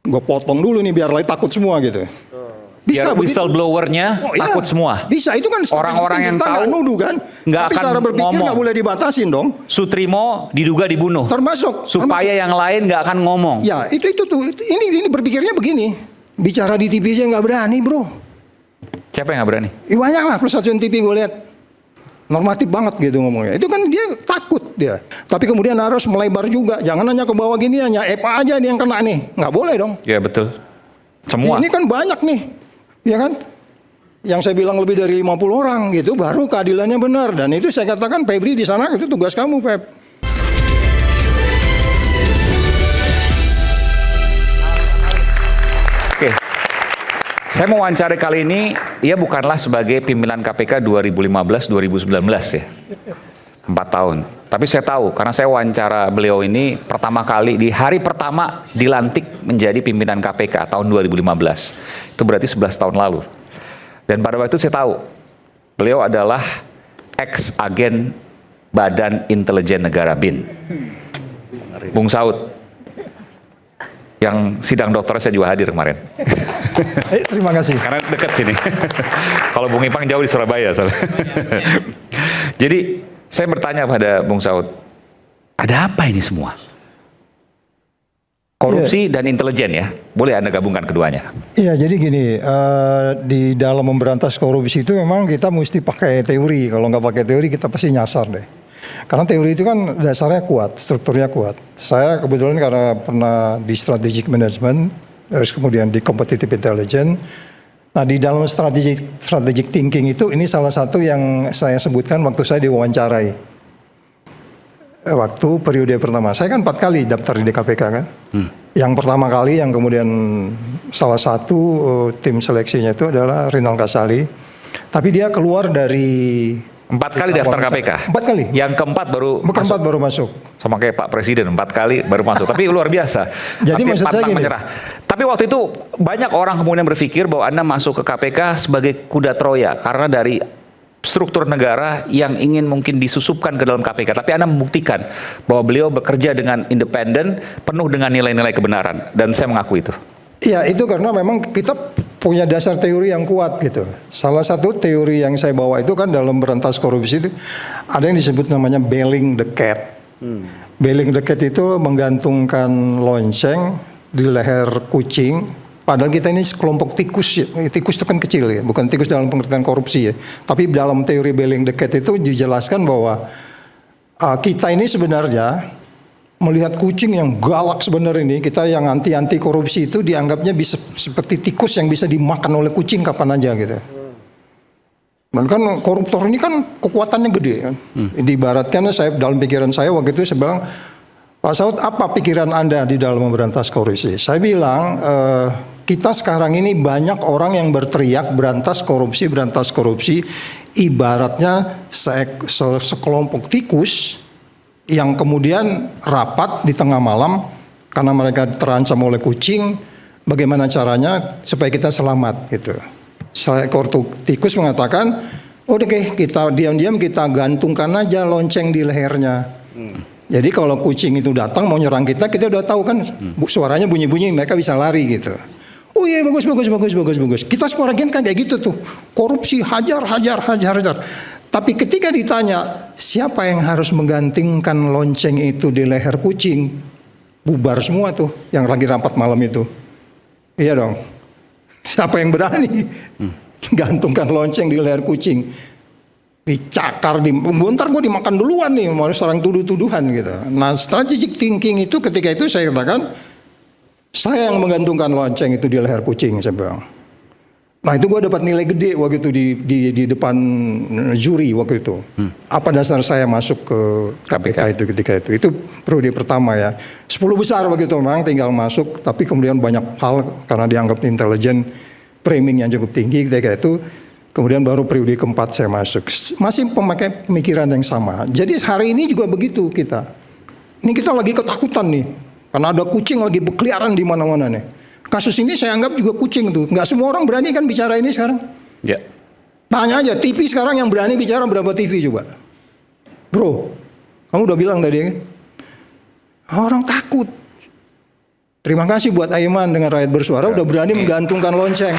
gue potong dulu nih biar takut semua gitu. Bisa biar whistleblower-nya takut semua. Bisa, itu kan orang-orang yang tahu nuduh kan. Nggak tapi akan cara berpikir ngomong. nggak boleh dibatasin dong. Sutrimo diduga dibunuh. Supaya yang lain nggak akan ngomong. Ya itu tuh. Ini berpikirnya begini. Bicara di TV aja nggak berani, bro. Siapa yang nggak berani? Banyak lah stasiun TV gue lihat. Normatif banget gitu ngomongnya. Itu kan dia takut dia. Tapi kemudian harus melebar juga. Jangan hanya ke bawah gini, hanya EPA aja nih yang kena nih. Nggak boleh dong. Ya betul. Semua. Ini kan banyak nih. Ya kan? Yang saya bilang lebih dari 50 orang gitu. Baru keadilannya benar. Dan itu saya katakan, Febri di sana itu tugas kamu, Feb. Oke. Saya mau wawancara kali ini, ia bukanlah sebagai pimpinan KPK 2015-2019 ya. 4 tahun. Tapi saya tahu, karena saya wawancara beliau ini pertama kali, di hari pertama dilantik menjadi pimpinan KPK tahun 2015. Itu berarti 11 tahun lalu. Dan pada waktu itu saya tahu, beliau adalah ex-agen Badan Intelijen Negara BIN. Bung Saud. Yang sidang dokter saya juga hadir kemarin. Terima kasih. Karena dekat sini. Kalau Bung Ipang jauh di Surabaya. Jadi saya bertanya pada Bung Saud, ada apa ini semua? Korupsi dan intelijen ya, boleh Anda gabungkan keduanya? Iya, jadi gini, di dalam memberantas korupsi itu memang kita mesti pakai teori. Kalau nggak pakai teori kita pasti nyasar deh. Karena teori itu kan dasarnya kuat, strukturnya kuat. Saya kebetulan karena pernah di strategic management, terus kemudian di competitive intelligence. Nah di dalam strategic thinking itu ini salah satu yang saya sebutkan waktu saya diwawancarai. Waktu periode pertama, saya kan 4 kali daftar di DKPK kan. Yang pertama kali yang kemudian salah satu tim seleksinya itu adalah Rinal Kasali. Tapi dia keluar dari 4 kali daftar KPK? 4 kali. Yang keempat baru masuk. Sama kayak Pak Presiden, 4 kali baru masuk. Tapi luar biasa. Jadi maksud saya gini. Menyerah. Tapi waktu itu banyak orang kemudian berpikir bahwa Anda masuk ke KPK sebagai kuda Troya. Karena dari struktur negara yang ingin mungkin disusupkan ke dalam KPK. Tapi Anda membuktikan bahwa beliau bekerja dengan independen, penuh dengan nilai-nilai kebenaran. Dan saya mengaku itu. Iya, itu karena memang kita punya dasar teori yang kuat gitu. Salah satu teori yang saya bawa itu kan dalam berantas korupsi itu ada yang disebut namanya belling the cat. Belling the cat itu menggantungkan lonceng di leher kucing. Padahal kita ini sekelompok tikus. Tikus itu kan kecil ya, bukan tikus dalam pengertian korupsi ya. Tapi dalam teori belling the cat itu dijelaskan bahwa kita ini sebenarnya melihat kucing yang galak sebenarnya ini, kita yang anti korupsi itu dianggapnya bisa seperti tikus yang bisa dimakan oleh kucing kapan aja gitu. Dan kan koruptor ini kan kekuatannya gede kan. Diibaratkan saya dalam pikiran saya waktu itu saya bilang, Pak Saud, apa pikiran Anda di dalam memberantas korupsi? Saya bilang kita sekarang ini banyak orang yang berteriak berantas korupsi, ibaratnya sekelompok tikus yang kemudian rapat di tengah malam karena mereka terancam oleh kucing, bagaimana caranya supaya kita selamat gitu. Seekor tikus mengatakan, oke, kita diam-diam kita gantungkan aja lonceng di lehernya. Jadi kalau kucing itu datang mau nyerang kita udah tahu kan suaranya bunyi-bunyi, mereka bisa lari gitu. Oh iya, bagus. Kita sekarang kan kayak gitu tuh. Korupsi hajar. Tapi ketika ditanya siapa yang harus menggantingkan lonceng itu di leher kucing, bubar semua tuh yang lagi rapat malam itu. Iya dong. Siapa yang berani gantungkan lonceng di leher kucing? Dicakar, bentar gue dimakan duluan nih, mau serang tuduh-tuduhan gitu. Nah strategic thinking itu ketika itu saya katakan, saya yang menggantungkan lonceng itu di leher kucing, saya bilang. Nah itu gue dapat nilai gede waktu itu di depan juri waktu itu. Apa dasar saya masuk ke KPK itu ketika itu. Itu periode pertama ya. 10 besar waktu itu memang tinggal masuk. Tapi kemudian banyak hal karena dianggap intelijen, framing yang cukup tinggi ketika itu. Kemudian baru periode keempat saya masuk. Masih memakai pemikiran yang sama. Jadi hari ini juga begitu kita. Ini kita lagi ketakutan nih. Karena ada kucing lagi berkeliaran di mana-mana nih. Kasus ini saya anggap juga kucing tuh. Nggak semua orang berani kan bicara ini sekarang. Ya. Tanya aja TV sekarang yang berani bicara berapa TV coba. Bro, kamu udah bilang tadi kan. Orang takut. Terima kasih buat Aiman dengan rakyat bersuara udah berani menggantungkan lonceng.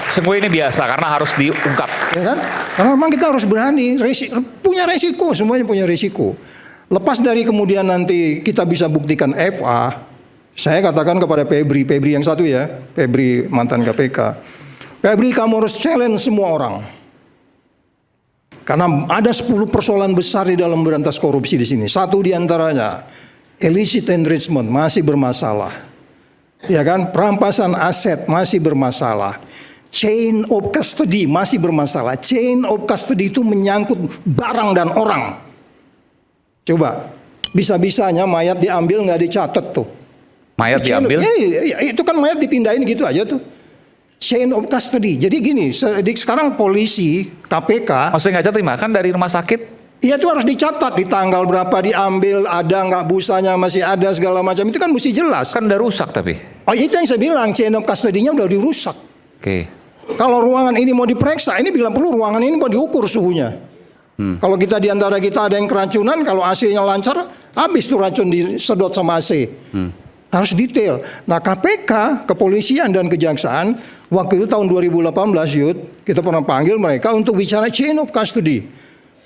Semua ini biasa karena harus diungkap. Ya kan? Karena memang kita harus berani, punya resiko, semuanya punya resiko. Lepas dari kemudian nanti kita bisa buktikan FA, saya katakan kepada Febri yang satu ya, Febri mantan KPK. Febri, kamu harus challenge semua orang. Karena ada 10 persoalan besar di dalam berantas korupsi di sini. Satu diantaranya, illicit enrichment masih bermasalah. Ya kan, perampasan aset masih bermasalah. Chain of custody masih bermasalah. Chain of custody itu menyangkut barang dan orang. Coba, bisa-bisanya mayat diambil nggak dicatat tuh. Mayat diambil? Itu kan mayat dipindahin gitu aja tuh. Chain of custody. Jadi gini, sekarang polisi, KPK. Maksudnya nggak terima kan dari rumah sakit? Iya itu harus dicatat di tanggal berapa diambil, ada nggak busanya masih ada segala macam. Itu kan mesti jelas. Kan udah rusak tapi. Oh itu yang saya bilang, chain of custody-nya udah dirusak. Oke. Kalau ruangan ini mau diperiksa, ini bilang perlu ruangan ini mau diukur suhunya. Kalau kita diantara kita ada yang keracunan, kalau AC-nya lancar, habis tuh racun disedot sama AC. Harus detail. Nah KPK, kepolisian dan kejaksaan, waktu itu tahun 2018 Yud, kita pernah panggil mereka untuk bicara chain of custody.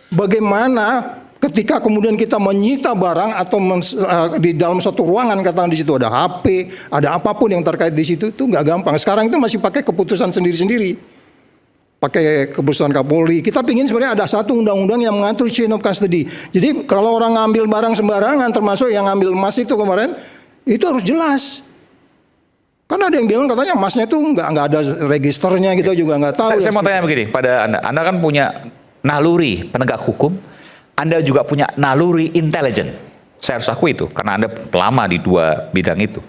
Bagaimana ketika kemudian kita menyita barang atau di dalam satu ruangan, katakan di situ ada HP, ada apapun yang terkait di situ, itu nggak gampang. Sekarang itu masih pakai keputusan sendiri-sendiri, pakai keputusan Kapolri. Kita pingin sebenarnya ada satu undang-undang yang mengatur chain of custody. Jadi kalau orang ngambil barang sembarangan, termasuk yang ngambil emas itu kemarin, itu harus jelas. Karena ada yang bilang katanya emasnya itu nggak ada registernya, kita juga nggak tahu. Saya mau tanya begini pada Anda kan punya naluri penegak hukum, Anda juga punya naluri intelijen. Saya harus akui itu, karena Anda lama di dua bidang itu.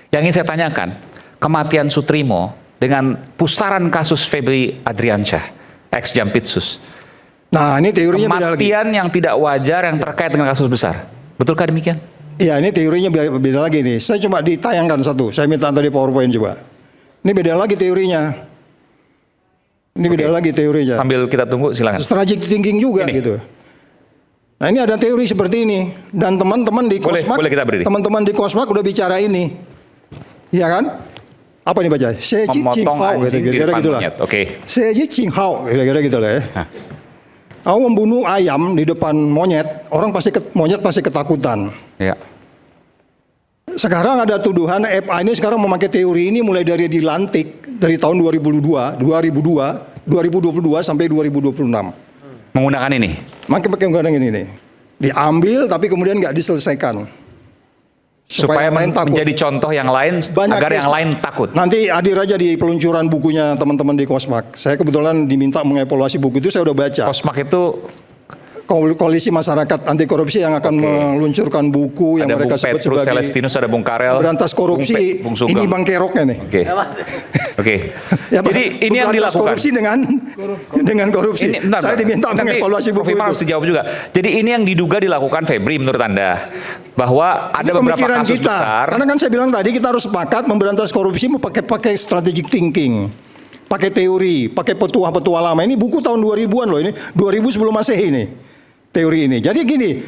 Yang ingin saya tanyakan, kematian Sutrimo dengan pusaran kasus Febri Adriansyah, ex Jampitsus. Nah ini teorinya beda lagi. Kematian yang tidak wajar yang terkait dengan kasus besar. Betulkah demikian? Iya ini teorinya beda lagi nih. Saya cuma ditayangkan satu, saya minta tadi PowerPoint coba. Ini beda lagi teorinya. Ini beda lagi teorinya. Sambil kita tunggu silakan. Strategic thinking juga ini. gitu. Nah ini ada teori seperti ini. Dan teman-teman di Kosmak, teman-teman di Kosmak udah bicara ini. Iya kan? Apa nih baca? Seji Qinghao kira-kira gitulah. Oke. Seji Qinghao kira-kira gitulah ya. Kamu membunuh ayam di depan monyet, monyet pasti ketakutan. Ya. Sekarang ada tuduhan FA ini sekarang memakai teori ini mulai dari dilantik dari tahun 2022 sampai 2026. Menggunakan ini? Pakai menggunakan ini nih. Diambil tapi kemudian nggak diselesaikan. Supaya menjadi contoh yang lain, agar yang lain takut. Nanti hadir aja di peluncuran bukunya teman-teman di Kosmak. Saya kebetulan diminta mengevaluasi buku itu, saya udah baca. Kosmak itu Koalisi Masyarakat Anti Korupsi yang akan meluncurkan buku yang mereka sebut sebagai Celestinus, ada Bung Karel, Berantas Korupsi. Bung Ini Bang Keroknya nih. Oke. Ya, jadi ini yang dilakukan. Korupsi dengan korupsi. Saya diminta mengevaluasi buku itu. Harus dijawab juga. Jadi ini yang diduga dilakukan Febri menurut Anda, bahwa ada beberapa kasus kita. Besar. Karena kan saya bilang tadi kita harus sepakat memberantas korupsi pakai strategic thinking. Pakai teori, pakai petua-petua lama. Ini buku tahun 2000-an loh ini. 2000 sebelum Masehi ini. Teori ini. Jadi gini,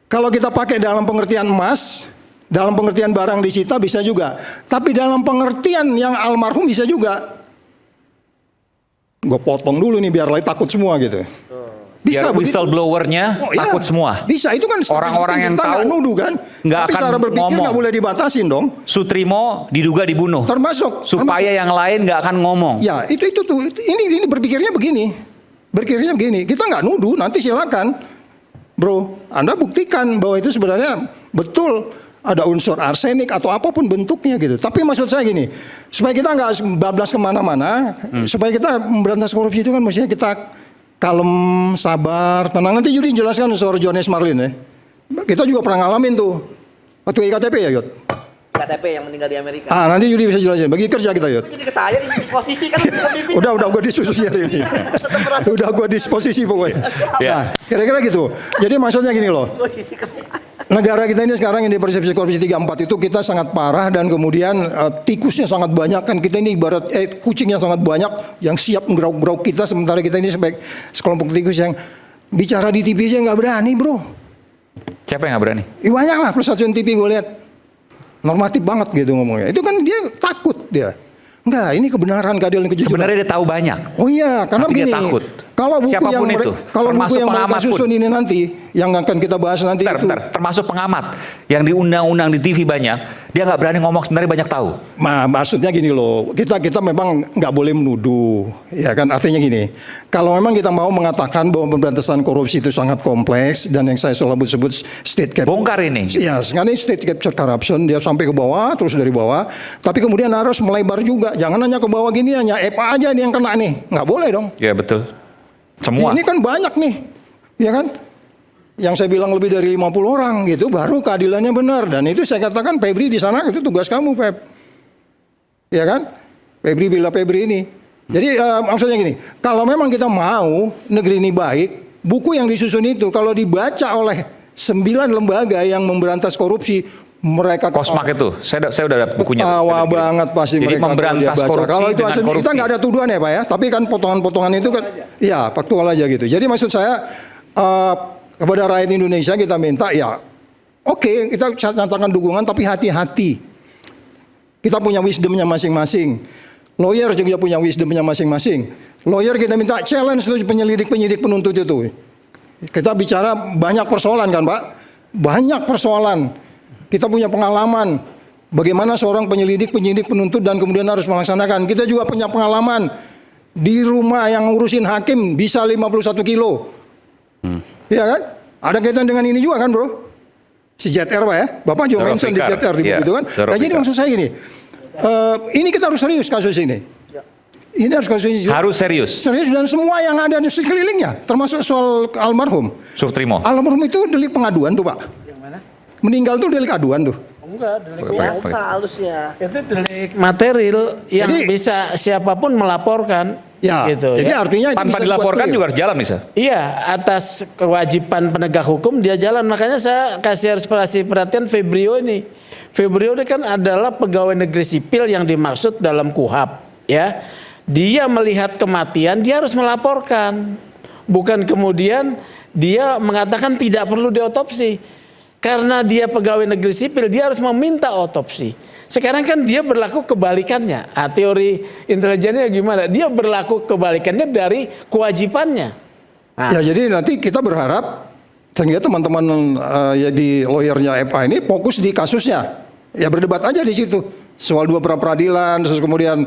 kalau kita pakai dalam pengertian emas, dalam pengertian barang disita bisa juga. Tapi dalam pengertian yang almarhum bisa juga. Gue potong dulu nih biar takut semua gitu. Bisa whistleblower-nya takut semua. Bisa, itu kan orang-orang yang tahu nuduh kan. Nggak tapi akan cara berpikir nggak boleh dibatasin dong. Sutrimo diduga dibunuh. Supaya yang lain nggak akan ngomong. Ya, itu tuh. Ini berpikirnya begini. Kita nggak nuduh, nanti silakan, bro, Anda buktikan bahwa itu sebenarnya betul ada unsur arsenik atau apapun bentuknya gitu. Tapi maksud saya gini, supaya kita nggak bablas kemana-mana, supaya kita memberantas korupsi itu kan mestinya kita kalem, sabar, tenang. Nanti Yudi jelaskan soal Johannes Marlin ya. Kita juga pernah ngalamin tuh waktu IKTP ya Yud. KTP yang meninggal di Amerika. Nanti Yudi bisa jelasin. Bagi kerja kita Yud. Jadi ke saya di posisi kan lebih. Udah gue disposisi hari ini. Udah gue disposisi pokoknya. Nah, kira-kira gitu. Jadi maksudnya gini loh. Negara kita ini sekarang yang dipersepsi korupsi 3-4 itu kita sangat parah dan kemudian tikusnya sangat banyak kan. Kita ini ibarat kucingnya sangat banyak yang siap ngerau-ngerau kita, sementara kita ini sebagai sekelompok tikus yang bicara di TV aja nggak berani bro. Siapa yang nggak berani? Banyak lah stasiun TV gue lihat. normatif banget gitu ngomongnya. Itu kan dia takut dia. Enggak, ini kebenaran, keadilan, kejujuran. Sebenarnya dia tahu banyak. Oh iya, karena Tapi dia begini. takut. Kalau buku Siapapun yang itu, kalau buku termasuk yang mereka pengamat pun. susun ini nanti, yang akan kita bahas nanti itu. Bentar, termasuk pengamat yang diundang-undang di TV banyak, dia nggak berani ngomong sebenarnya banyak tahu. Maksudnya gini loh, kita memang nggak boleh menuduh, ya kan? Artinya gini, kalau memang kita mau mengatakan bahwa pemberantasan korupsi itu sangat kompleks dan yang saya selalu sebut state capture. Bongkar ini. Ya, sekarang ini state capture corruption, dia sampai ke bawah, terus dari bawah, tapi kemudian harus melebar juga. Jangan hanya ke bawah gini, hanya EPA aja nih yang kena nih, nggak boleh dong. Ya betul. Semua. Ini kan banyak nih, ya kan? Yang saya bilang lebih dari 50 orang gitu, baru keadilannya benar. Dan itu saya katakan Febri di sana itu tugas kamu, Feb. Ya kan? Febri bila Febri ini. Jadi maksudnya gini, kalau memang kita mau negeri ini baik, buku yang disusun itu kalau dibaca oleh 9 lembaga yang memberantas korupsi, mereka Kosmak itu, saya udah dapat bukunya. ketawa banget pasti. Jadi mereka memberantas kalau dia baca. korupsi Kalau itu dengan asli, kita korupsi. nggak ada tuduhan ya Pak ya, tapi kan potongan-potongan itu kan, ya faktual aja gitu. Jadi maksud saya kepada rakyat Indonesia kita minta ya, oke, kita nyatakan dukungan tapi hati-hati. Kita punya wisdomnya masing-masing. Lawyer juga punya wisdomnya masing-masing. Lawyer kita minta challenge terus penyidik penuntut itu. Kita bicara banyak persoalan kan Pak, banyak persoalan. Kita punya pengalaman bagaimana seorang penyidik penuntut dan kemudian harus melaksanakan. Kita juga punya pengalaman di rumah yang ngurusin hakim bisa 51 kilo. Iya kan? Ada kaitan dengan ini juga kan bro? Si ZR Pak ya? Bapak juga mention di ZR di buku itu kan? Nah jadi maksud saya gini, ini kita harus serius kasus ini. Ini harus kasus ini. Harus serius. Serius dan semua yang ada di sekelilingnya, termasuk soal almarhum. Subtrimo. Almarhum itu delik pengaduan tuh Pak. Meninggal tuh delik aduan tuh. Enggak, delik Biasa halusnya. itu delik material yang Jadi- bisa siapapun melaporkan. Ya, gitu, jadi ya. artinya itu Tanpa bisa dilaporkan dibuat juga harus jalan bisa. Iya, atas kewajiban penegak hukum dia jalan. Makanya saya kasih perhatian Febrio ini. Febrio ini kan adalah pegawai negeri sipil yang dimaksud dalam KUHAP, ya. Dia melihat kematian, dia harus melaporkan. Bukan kemudian dia mengatakan tidak perlu diotopsi. Karena dia pegawai negeri sipil, dia harus meminta otopsi. Sekarang kan dia berlaku kebalikannya. Teori intelijennya gimana? Dia berlaku kebalikannya dari kewajibannya. Nah, Ya jadi nanti kita berharap sehingga teman-teman ya di lawyernya EPA ini fokus di kasusnya. Ya berdebat aja di situ. Soal 2 pra-peradilan, terus kemudian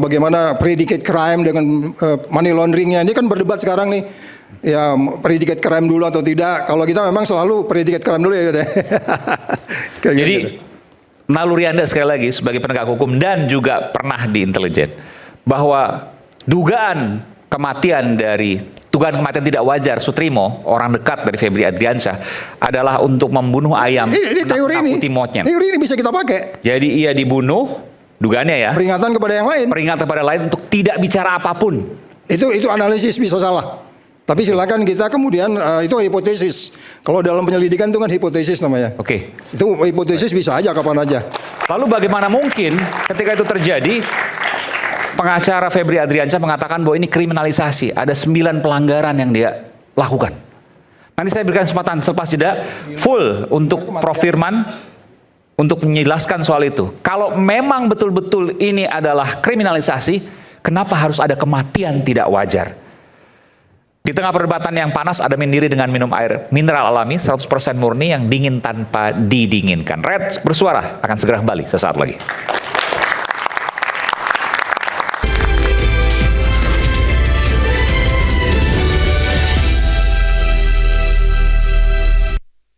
bagaimana predicate crime dengan money launderingnya. Ini kan berdebat sekarang nih. Ya predicate crime dulu atau tidak. Kalau kita memang selalu predicate crime dulu ya. Kayak Jadi gitu. naluri Anda sekali lagi sebagai penegak hukum dan juga pernah di intelijen bahwa dugaan kematian tidak wajar Sutrimo, orang dekat dari Febri Adriansyah, adalah untuk membunuh ayam. Ini teori ini. nakut-nakuti monyet. Teori ini bisa kita pakai. Jadi ia dibunuh, dugaannya ya, Peringatan kepada yang lain. peringatan kepada lain untuk tidak bicara apapun. Itu analisis bisa salah. Tapi silakan kita kemudian itu hipotesis. Kalau dalam penyelidikan itu kan hipotesis namanya. Oke. Itu hipotesis bisa aja kapan aja. Lalu bagaimana mungkin ketika itu terjadi, pengacara Febri Adriansyah mengatakan bahwa ini kriminalisasi, ada 9 pelanggaran yang dia lakukan. Nanti saya berikan kesempatan selepas jeda full untuk Prof. Firman untuk menjelaskan soal itu. Kalau memang betul-betul ini adalah kriminalisasi, kenapa harus ada kematian tidak wajar? Di tengah perdebatan yang panas, ada Mindiri dengan minum air mineral alami 100% murni yang dingin tanpa didinginkan. Red bersuara akan segera kembali sesaat lagi.